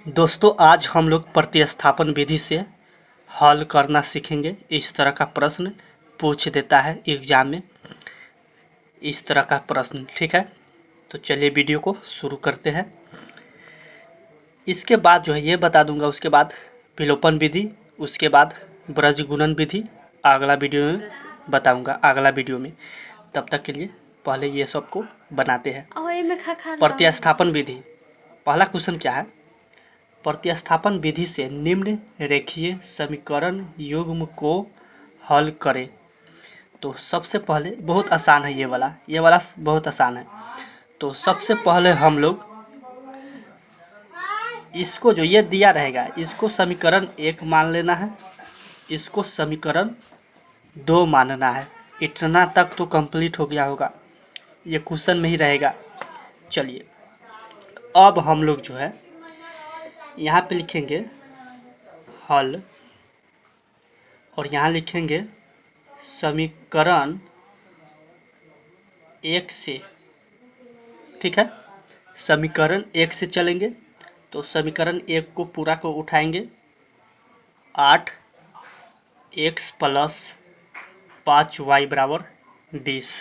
दोस्तों आज हम लोग प्रतिस्थापन विधि से हल करना सीखेंगे। इस तरह का प्रश्न पूछ देता है एग्जाम में, इस तरह का प्रश्न। ठीक है, तो चलिए वीडियो को शुरू करते हैं। इसके बाद जो है ये बता दूंगा, उसके बाद विलोपन विधि, उसके बाद ब्रज गुणन विधि अगला वीडियो में बताऊंगा, अगला वीडियो में। तब तक के लिए पहले ये सब को बनाते हैं। प्रतिस्थापन विधि, पहला क्वेश्चन क्या है? प्रतिस्थापन विधि से निम्न रेखीय समीकरण युग्म को हल करें। तो सबसे पहले बहुत आसान है, ये वाला बहुत आसान है। तो सबसे पहले हम लोग इसको जो ये दिया रहेगा इसको समीकरण 1 मान लेना है, इसको समीकरण 2 मानना है। इतना तक तो कंप्लीट हो गया होगा, ये क्वेश्चन में ही रहेगा। चलिए अब हम लोग जो है यहाँ पे लिखेंगे हल और यहाँ लिखेंगे समीकरण 1 से। ठीक है, समीकरण 1 से चलेंगे। तो समीकरण 1 को पूरा को उठाएंगे, 8x + 5y = 20।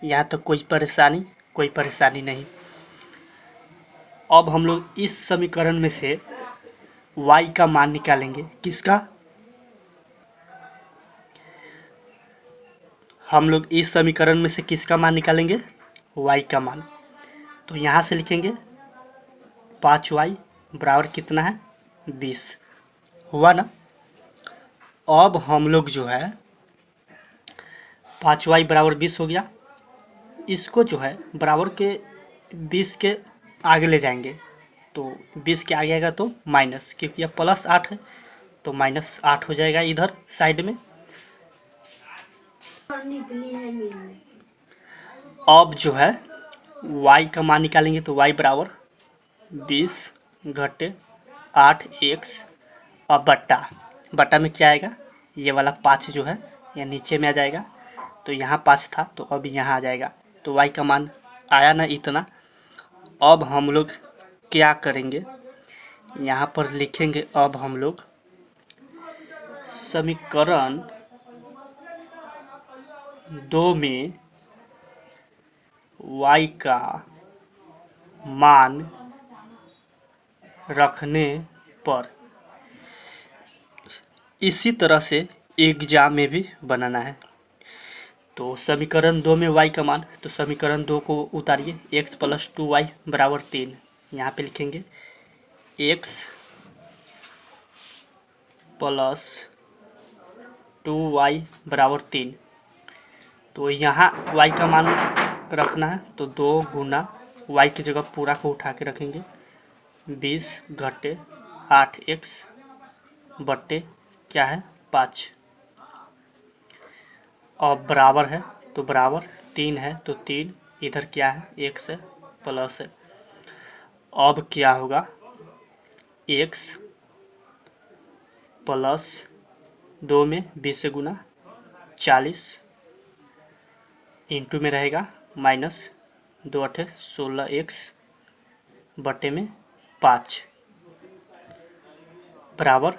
यहाँ तो कोई परेशानी नहीं। अब हम लोग इस समीकरण में से y का मान निकालेंगे। किसका? हम लोग इस समीकरण में से किसका मान निकालेंगे? y का मान। तो यहाँ से लिखेंगे 5y बराबर कितना है? 20। हुआ ना? अब हम लोग जो है 5y बराबर 20 हो गया, इसको जो है बराबर के 20 के आगे ले जाएंगे। तो 20 के आगे आएगा तो माइनस, क्योंकि यह +8 है तो -8 हो जाएगा इधर साइड में। अब जो है y का मान निकालेंगे। तो y बराबर 20 घटे 8x और बट्टा में क्या आएगा? ये वाला 5 जो है यह नीचे में आ जाएगा। तो यहाँ 5 था तो अब यहाँ आ जाएगा। तो y का मान आया ना इतना। अब हम लोग क्या करेंगे, यहाँ पर लिखेंगे अब हम लोग समीकरण 2 में y का मान रखने पर। इसी तरह से एग्जाम में भी बनाना है। तो समीकरण 2 में y का मान, तो समीकरण 2 को उतारिए, x + 2y = 3। यहाँ पे लिखेंगे x + 2y = 3। तो यहाँ y का मान रखना है, तो 2 गुना y की जगह पूरा को उठा के रखेंगे, 20 घटे 8x बट्टे क्या है 5। और बराबर है तो बराबर 3 है, तो 3 इधर क्या है x है प्लस है। अब क्या होगा, x + 2 में 20 से गुना 40 इंटू में रहेगा माइनस 2 8 16x बटे में 5 बराबर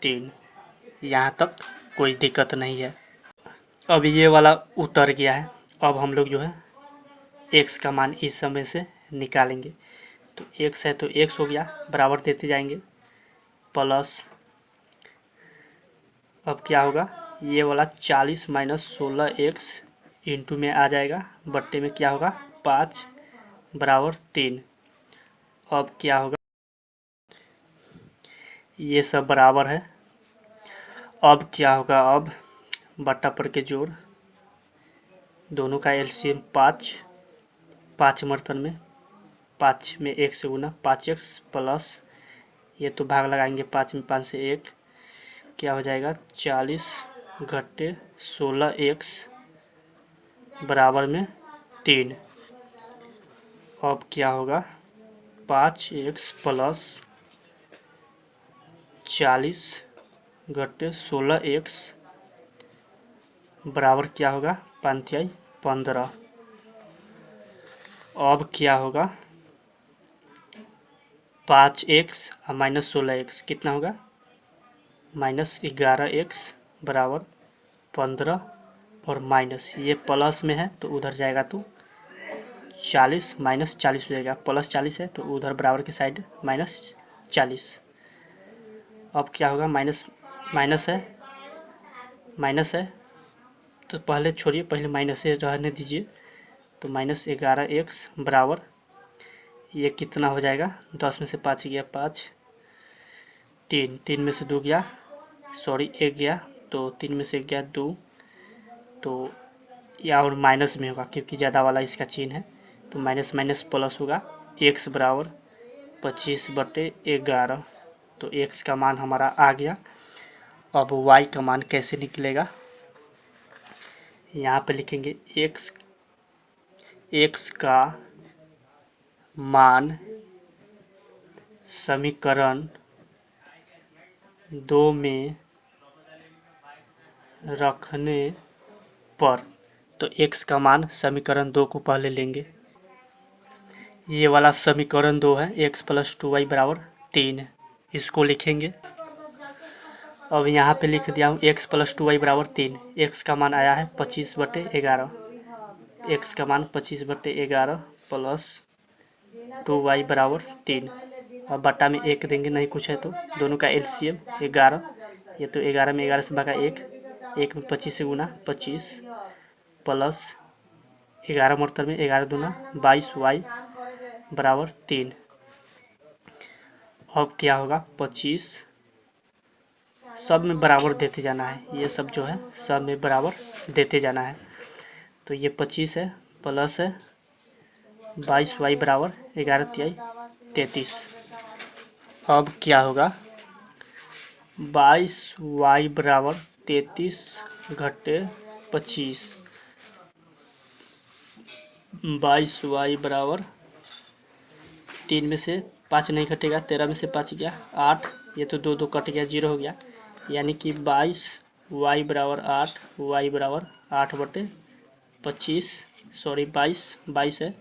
3। यहाँ तक कोई दिक्कत नहीं है। अब ये वाला उतर गया है। अब हम लोग जो है x का मान इस समय से निकालेंगे। तो x है तो x हो गया, बराबर देते जाएंगे प्लस। अब क्या होगा, ये वाला 40 - 16x इंटू में आ जाएगा, बट्टे में क्या होगा 5 बराबर 3। अब क्या होगा, ये सब बराबर है। अब क्या होगा, अब बट्टा पर के जोड़, दोनों का एलसीएम 5 मर्तन में 5 में 1 से गुना 5x प्लस, ये तो भाग लगाएंगे 5 में 5 से 1, क्या हो जाएगा 40 घटे 16x बराबर में 3। अब क्या होगा, 5x प्लस 40 घटे 16x बराबर क्या होगा 5 × 15। अब क्या होगा, 5x और माइनस 16x कितना होगा, -11x बराबर 15 और माइनस ये प्लस में है तो उधर जाएगा तो 40 -40 हो जाएगा, +40 है तो उधर बराबर की साइड -40। अब क्या होगा, माइनस है तो पहले छोड़िए, पहले माइनस से रहने दीजिए। तो -11x बराबर ये कितना हो जाएगा, 10 में से 5 गया 5, 3 में से 2 गया, सॉरी 1 गया, तो 3 में से 1 गया 2, तो या और माइनस में होगा क्योंकि ज़्यादा वाला इसका चिन्ह है, तो माइनस माइनस प्लस होगा, x बराबर 25/11। तो x का मान हमारा आ गया। अब y का मान कैसे निकलेगा, यहाँ पे लिखेंगे x का मान समीकरण 2 में रखने पर, तो x का मान समीकरण 2 को पहले लेंगे, ये वाला समीकरण 2 है, x + 2y बराबर 3, इसको लिखेंगे। अब यहाँ पे लिख दिया हूँ x + 2y बराबर 3, x का मान आया है 25/11, x का मान 25/11 प्लस 2y बराबर 3, अब बटा में 1 देंगे, नहीं कुछ है तो दोनों का एलसीएम 11, ये तो 11 में 11 से भागा 1 में 25 से गुना 25 प्लस 11 मरतब में 11 दूना 22y बराबर 3। अब क्या होगा, 25 सब में बराबर देते जाना है, ये सब जो है सब में बराबर देते जाना है। तो ये 25 है प्लस है 22y बराबर 11 × 33। अब क्या होगा, 22y बराबर 33 घटे 25, 22y बराबर 3 में से 5 नहीं कटेगा, 13 में से 5 गया 8, ये तो 2 कट गया 0 हो गया, यानी कि 22y बराबर 8, y बराबर 8/25, सॉरी 22 है,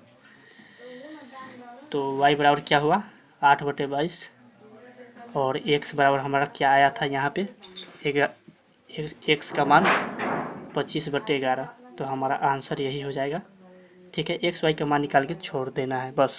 तो y बराबर क्या हुआ 8/22, और x बराबर हमारा क्या आया था यहाँ पे, x का मान 25/11, तो हमारा आंसर यही हो जाएगा। ठीक है, x y का मान निकाल के छोड़ देना है बस।